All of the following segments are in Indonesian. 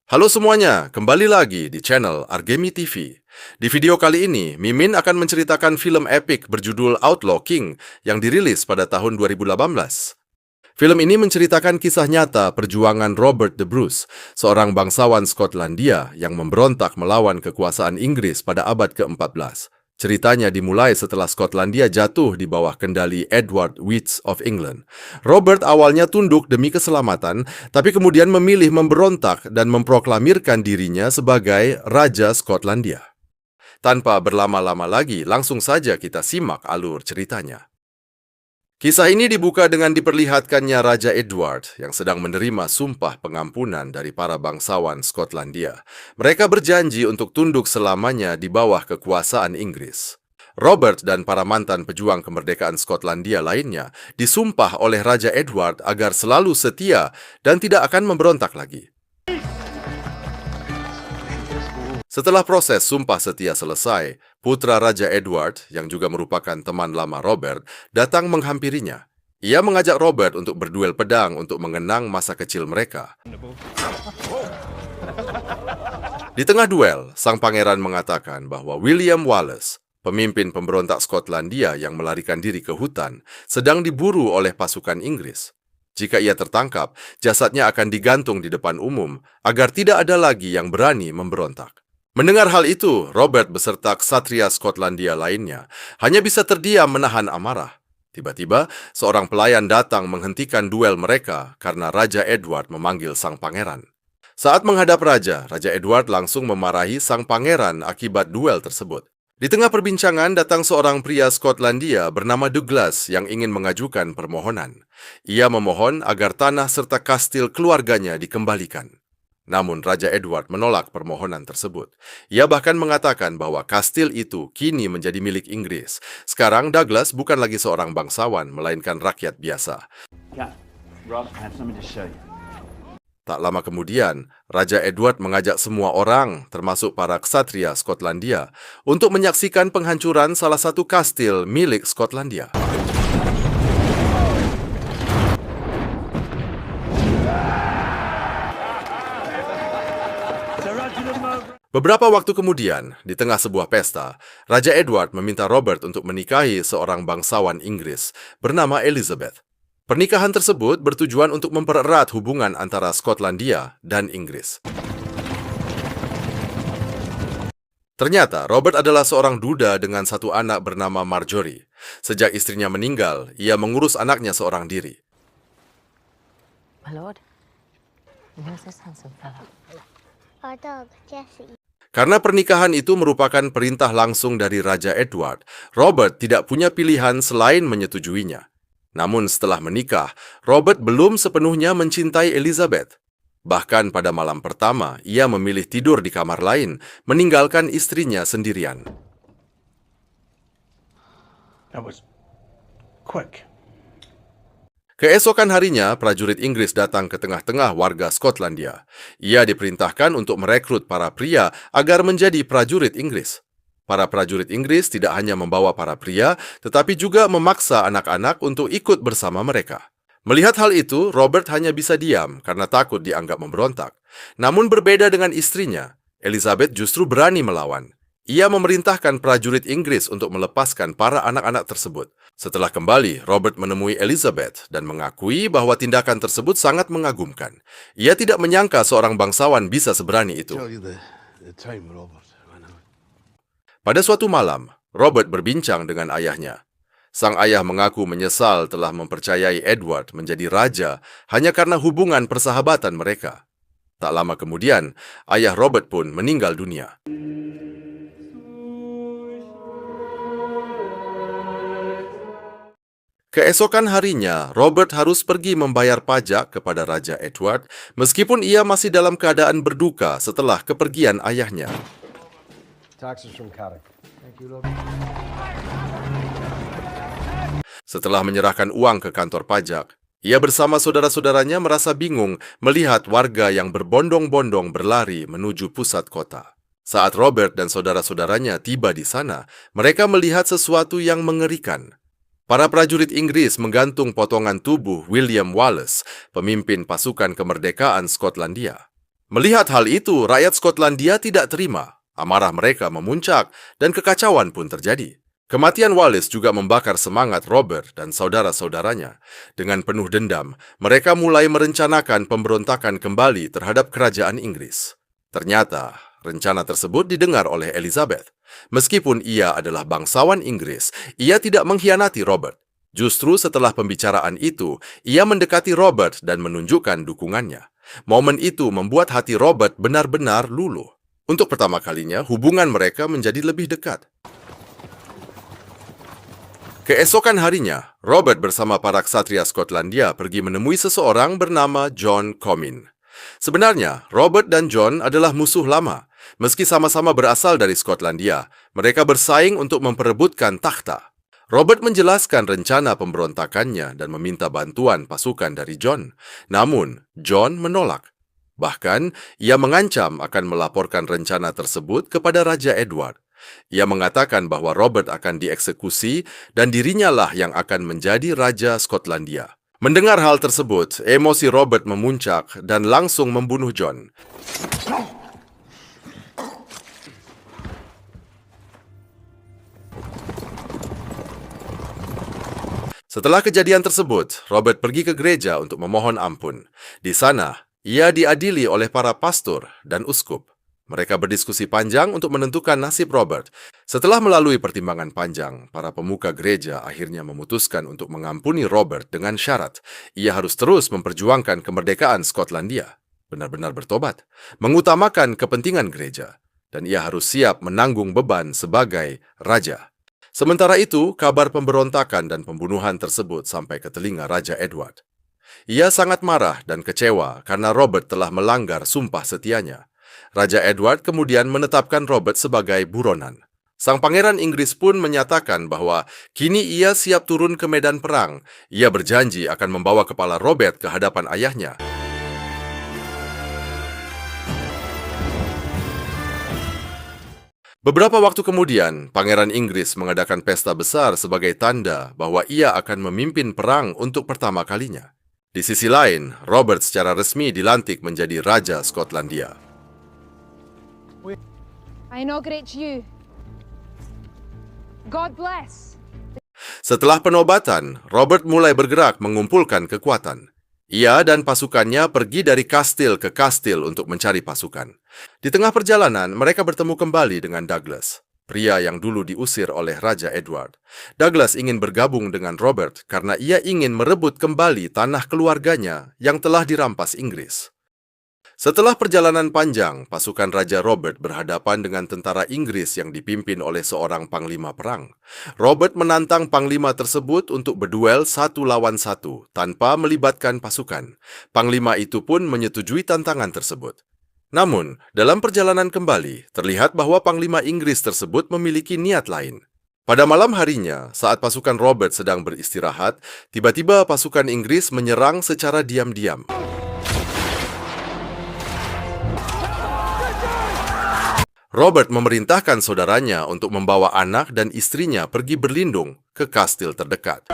Halo semuanya, kembali lagi di channel Argemi TV. Di video kali ini, Mimin akan menceritakan film epik berjudul Outlaw King yang dirilis pada tahun 2018. Film ini menceritakan kisah nyata perjuangan Robert the Bruce, seorang bangsawan Skotlandia yang memberontak melawan kekuasaan Inggris pada abad ke-14. Ceritanya dimulai setelah Skotlandia jatuh di bawah kendali Edward Wits of England. Robert awalnya tunduk demi keselamatan, tapi kemudian memilih memberontak dan memproklamirkan dirinya sebagai Raja Skotlandia. Tanpa berlama-lama lagi, langsung saja kita simak alur ceritanya. Kisah ini dibuka dengan diperlihatkannya Raja Edward yang sedang menerima sumpah pengampunan dari para bangsawan Skotlandia. Mereka berjanji untuk tunduk selamanya di bawah kekuasaan Inggris. Robert dan para mantan pejuang kemerdekaan Skotlandia lainnya disumpah oleh Raja Edward agar selalu setia dan tidak akan memberontak lagi. Setelah proses sumpah setia selesai, putra Raja Edward, yang juga merupakan teman lama Robert, datang menghampirinya. Ia mengajak Robert untuk berduel pedang untuk mengenang masa kecil mereka. Di tengah duel, sang pangeran mengatakan bahwa William Wallace, pemimpin pemberontak Skotlandia yang melarikan diri ke hutan, sedang diburu oleh pasukan Inggris. Jika ia tertangkap, jasadnya akan digantung di depan umum agar tidak ada lagi yang berani memberontak. Mendengar hal itu, Robert beserta ksatria Skotlandia lainnya hanya bisa terdiam menahan amarah. Tiba-tiba, seorang pelayan datang menghentikan duel mereka karena Raja Edward memanggil sang pangeran. Saat menghadap Raja Edward langsung memarahi sang pangeran akibat duel tersebut. Di tengah perbincangan datang seorang pria Skotlandia bernama Douglas yang ingin mengajukan permohonan. Ia memohon agar tanah serta kastil keluarganya dikembalikan. Namun Raja Edward menolak permohonan tersebut. Ia bahkan mengatakan bahwa kastil itu kini menjadi milik Inggris. Sekarang Douglas bukan lagi seorang bangsawan, melainkan rakyat biasa. Tak lama kemudian, Raja Edward mengajak semua orang, termasuk para ksatria Skotlandia, untuk menyaksikan penghancuran salah satu kastil milik Skotlandia. Beberapa waktu kemudian, di tengah sebuah pesta, Raja Edward meminta Robert untuk menikahi seorang bangsawan Inggris bernama Elizabeth. Pernikahan tersebut bertujuan untuk mempererat hubungan antara Skotlandia dan Inggris. Ternyata, Robert adalah seorang duda dengan satu anak bernama Marjorie. Sejak istrinya meninggal, ia mengurus anaknya seorang diri. My lord, and who's this handsome fellow? Our dog, Jessie. Karena pernikahan itu merupakan perintah langsung dari Raja Edward, Robert tidak punya pilihan selain menyetujuinya. Namun setelah menikah, Robert belum sepenuhnya mencintai Elizabeth. Bahkan pada malam pertama, ia memilih tidur di kamar lain, meninggalkan istrinya sendirian. That was quick. Keesokan harinya, prajurit Inggris datang ke tengah-tengah warga Skotlandia. Ia diperintahkan untuk merekrut para pria agar menjadi prajurit Inggris. Para prajurit Inggris tidak hanya membawa para pria, tetapi juga memaksa anak-anak untuk ikut bersama mereka. Melihat hal itu, Robert hanya bisa diam karena takut dianggap memberontak. Namun berbeda dengan istrinya, Elizabeth justru berani melawan. Ia memerintahkan prajurit Inggris untuk melepaskan para anak-anak tersebut. Setelah kembali, Robert menemui Elizabeth dan mengakui bahwa tindakan tersebut sangat mengagumkan. Ia tidak menyangka seorang bangsawan bisa seberani itu. Pada suatu malam, Robert berbincang dengan ayahnya. Sang ayah mengaku menyesal telah mempercayai Edward menjadi raja hanya karena hubungan persahabatan mereka. Tak lama kemudian, ayah Robert pun meninggal dunia. Keesokan harinya, Robert harus pergi membayar pajak kepada Raja Edward, meskipun ia masih dalam keadaan berduka setelah kepergian ayahnya. Setelah menyerahkan uang ke kantor pajak, ia bersama saudara-saudaranya merasa bingung melihat warga yang berbondong-bondong berlari menuju pusat kota. Saat Robert dan saudara-saudaranya tiba di sana, mereka melihat sesuatu yang mengerikan. Para prajurit Inggris menggantung potongan tubuh William Wallace, pemimpin pasukan kemerdekaan Skotlandia. Melihat hal itu, rakyat Skotlandia tidak terima. Amarah mereka memuncak dan kekacauan pun terjadi. Kematian Wallace juga membakar semangat Robert dan saudara-saudaranya. Dengan penuh dendam, mereka mulai merencanakan pemberontakan kembali terhadap kerajaan Inggris. Ternyata, rencana tersebut didengar oleh Elizabeth. Meskipun ia adalah bangsawan Inggris, ia tidak mengkhianati Robert. Justru setelah pembicaraan itu, ia mendekati Robert dan menunjukkan dukungannya. Momen itu membuat hati Robert benar-benar luluh. Untuk pertama kalinya, hubungan mereka menjadi lebih dekat. Keesokan harinya, Robert bersama para ksatria Skotlandia pergi menemui seseorang bernama John Comyn. Sebenarnya, Robert dan John adalah musuh lama. Meski sama-sama berasal dari Skotlandia, mereka bersaing untuk memperebutkan takhta. Robert menjelaskan rencana pemberontakannya dan meminta bantuan pasukan dari John. Namun, John menolak. Bahkan, ia mengancam akan melaporkan rencana tersebut kepada Raja Edward. Ia mengatakan bahwa Robert akan dieksekusi dan dirinya lah yang akan menjadi Raja Skotlandia. Mendengar hal tersebut, emosi Robert memuncak dan langsung membunuh John. Setelah kejadian tersebut, Robert pergi ke gereja untuk memohon ampun. Di sana, ia diadili oleh para pastor dan uskup. Mereka berdiskusi panjang untuk menentukan nasib Robert. Setelah melalui pertimbangan panjang, para pemuka gereja akhirnya memutuskan untuk mengampuni Robert dengan syarat ia harus terus memperjuangkan kemerdekaan Skotlandia, benar-benar bertobat, mengutamakan kepentingan gereja, dan ia harus siap menanggung beban sebagai raja. Sementara itu, kabar pemberontakan dan pembunuhan tersebut sampai ke telinga Raja Edward. Ia sangat marah dan kecewa karena Robert telah melanggar sumpah setianya. Raja Edward kemudian menetapkan Robert sebagai buronan. Sang pangeran Inggris pun menyatakan bahwa kini ia siap turun ke medan perang. Ia berjanji akan membawa kepala Robert ke hadapan ayahnya. Beberapa waktu kemudian, Pangeran Inggris mengadakan pesta besar sebagai tanda bahwa ia akan memimpin perang untuk pertama kalinya. Di sisi lain, Robert secara resmi dilantik menjadi Raja Skotlandia. I inaugurate you. God bless. Setelah penobatan, Robert mulai bergerak mengumpulkan kekuatan. Ia dan pasukannya pergi dari kastil ke kastil untuk mencari pasukan. Di tengah perjalanan, mereka bertemu kembali dengan Douglas, pria yang dulu diusir oleh Raja Edward. Douglas ingin bergabung dengan Robert karena ia ingin merebut kembali tanah keluarganya yang telah dirampas Inggris. Setelah perjalanan panjang, pasukan Raja Robert berhadapan dengan tentara Inggris yang dipimpin oleh seorang panglima perang. Robert menantang panglima tersebut untuk berduel 1 lawan 1 tanpa melibatkan pasukan. Panglima itu pun menyetujui tantangan tersebut. Namun, dalam perjalanan kembali, terlihat bahwa panglima Inggris tersebut memiliki niat lain. Pada malam harinya, saat pasukan Robert sedang beristirahat, tiba-tiba pasukan Inggris menyerang secara diam-diam. Robert memerintahkan saudaranya untuk membawa anak dan istrinya pergi berlindung ke kastil terdekat.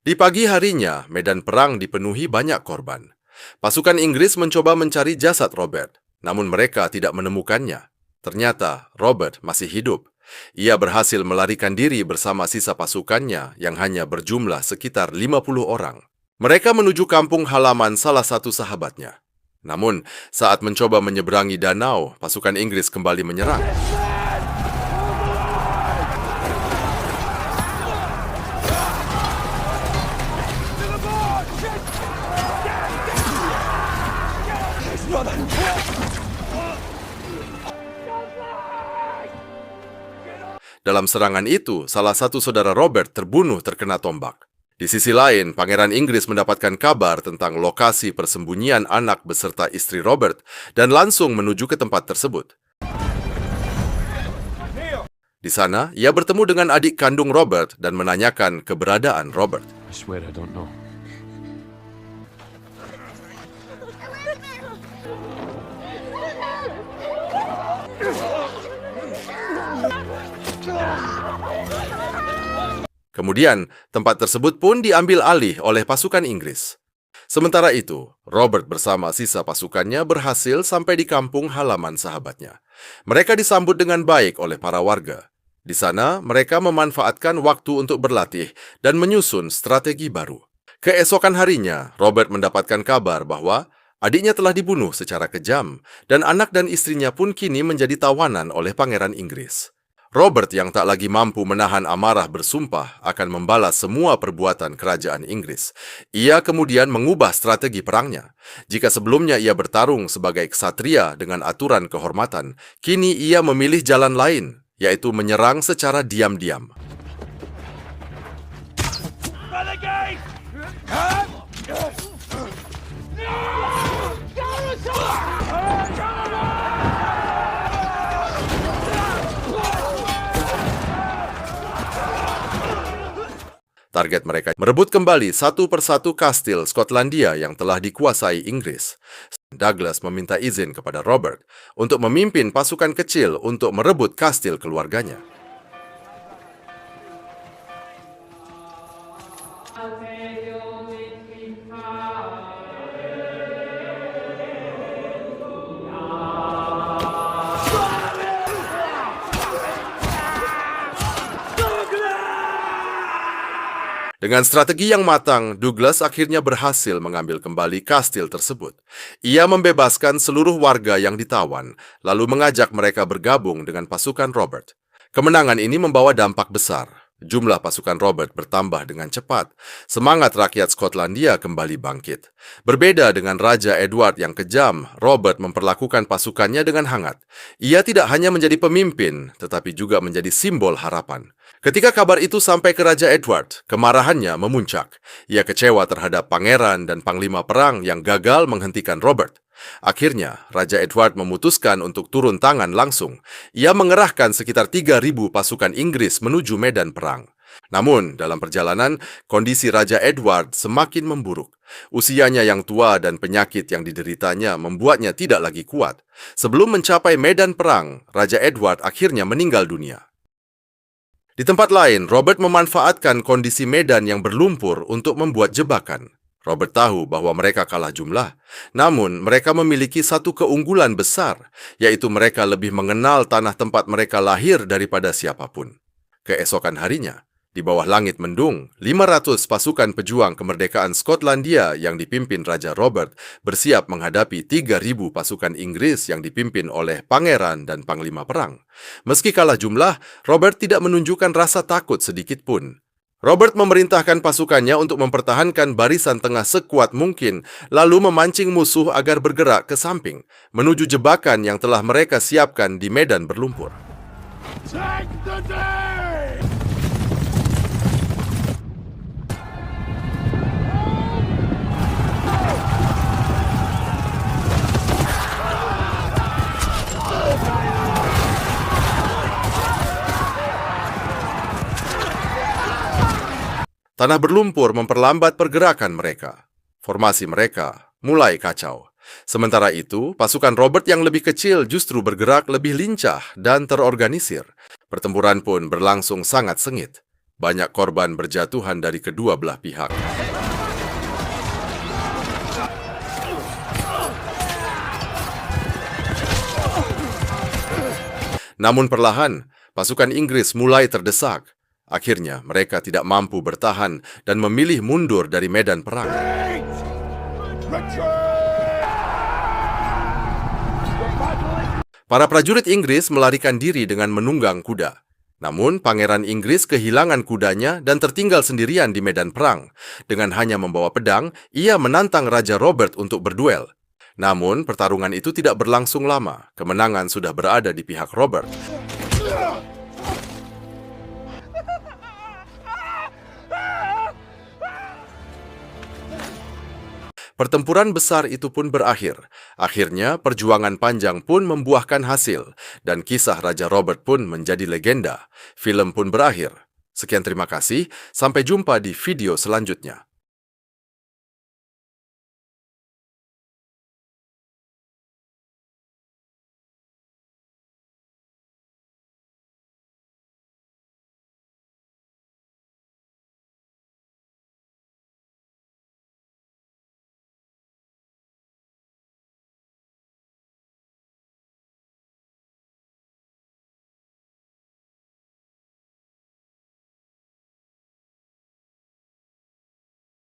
Di pagi harinya, medan perang dipenuhi banyak korban. Pasukan Inggris mencoba mencari jasad Robert, namun mereka tidak menemukannya. Ternyata Robert masih hidup. Ia berhasil melarikan diri bersama sisa pasukannya yang hanya berjumlah sekitar 50 orang. Mereka menuju kampung halaman salah satu sahabatnya. Namun, saat mencoba menyeberangi danau, pasukan Inggris kembali menyerang. Dalam serangan itu, salah satu saudara Robert terbunuh terkena tombak. Di sisi lain, Pangeran Inggris mendapatkan kabar tentang lokasi persembunyian anak beserta istri Robert dan langsung menuju ke tempat tersebut. Di sana, ia bertemu dengan adik kandung Robert dan menanyakan keberadaan Robert. I swear I don't know. Kemudian, tempat tersebut pun diambil alih oleh pasukan Inggris. Sementara itu, Robert bersama sisa pasukannya berhasil sampai di kampung halaman sahabatnya. Mereka disambut dengan baik oleh para warga. Di sana, mereka memanfaatkan waktu untuk berlatih dan menyusun strategi baru. Keesokan harinya, Robert mendapatkan kabar bahwa adiknya telah dibunuh secara kejam dan anak dan istrinya pun kini menjadi tawanan oleh Pangeran Inggris. Robert yang tak lagi mampu menahan amarah bersumpah akan membalas semua perbuatan kerajaan Inggris. Ia kemudian mengubah strategi perangnya. Jika sebelumnya ia bertarung sebagai ksatria dengan aturan kehormatan, kini ia memilih jalan lain, yaitu menyerang secara diam-diam. Target mereka merebut kembali satu persatu kastil Skotlandia yang telah dikuasai Inggris. Douglas meminta izin kepada Robert untuk memimpin pasukan kecil untuk merebut kastil keluarganya. Dengan strategi yang matang, Douglas akhirnya berhasil mengambil kembali kastil tersebut. Ia membebaskan seluruh warga yang ditawan, lalu mengajak mereka bergabung dengan pasukan Robert. Kemenangan ini membawa dampak besar. Jumlah pasukan Robert bertambah dengan cepat. Semangat rakyat Skotlandia kembali bangkit. Berbeda dengan Raja Edward yang kejam, Robert memperlakukan pasukannya dengan hangat. Ia tidak hanya menjadi pemimpin, tetapi juga menjadi simbol harapan. Ketika kabar itu sampai ke Raja Edward, kemarahannya memuncak. Ia kecewa terhadap pangeran dan panglima perang yang gagal menghentikan Robert. Akhirnya, Raja Edward memutuskan untuk turun tangan langsung. Ia mengerahkan sekitar 3.000 pasukan Inggris menuju medan perang. Namun, dalam perjalanan, kondisi Raja Edward semakin memburuk. Usianya yang tua dan penyakit yang dideritanya membuatnya tidak lagi kuat. Sebelum mencapai medan perang, Raja Edward akhirnya meninggal dunia. Di tempat lain, Robert memanfaatkan kondisi medan yang berlumpur untuk membuat jebakan. Robert tahu bahwa mereka kalah jumlah, namun mereka memiliki satu keunggulan besar, yaitu mereka lebih mengenal tanah tempat mereka lahir daripada siapapun. Keesokan harinya, di bawah langit mendung, 500 pasukan pejuang kemerdekaan Skotlandia yang dipimpin Raja Robert bersiap menghadapi 3.000 pasukan Inggris yang dipimpin oleh pangeran dan panglima perang. Meski kalah jumlah, Robert tidak menunjukkan rasa takut sedikit pun. Robert memerintahkan pasukannya untuk mempertahankan barisan tengah sekuat mungkin, lalu memancing musuh agar bergerak ke samping, menuju jebakan yang telah mereka siapkan di medan berlumpur. Take the day! Tanah berlumpur memperlambat pergerakan mereka. Formasi mereka mulai kacau. Sementara itu, pasukan Robert yang lebih kecil justru bergerak lebih lincah dan terorganisir. Pertempuran pun berlangsung sangat sengit. Banyak korban berjatuhan dari kedua belah pihak. Namun perlahan, pasukan Inggris mulai terdesak. Akhirnya, mereka tidak mampu bertahan dan memilih mundur dari medan perang. Para prajurit Inggris melarikan diri dengan menunggang kuda. Namun, Pangeran Inggris kehilangan kudanya dan tertinggal sendirian di medan perang. Dengan hanya membawa pedang, ia menantang Raja Robert untuk berduel. Namun, pertarungan itu tidak berlangsung lama. Kemenangan sudah berada di pihak Robert. Pertempuran besar itu pun berakhir. Akhirnya, perjuangan panjang pun membuahkan hasil, dan kisah Raja Robert pun menjadi legenda. Film pun berakhir. Sekian terima kasih, sampai jumpa di video selanjutnya.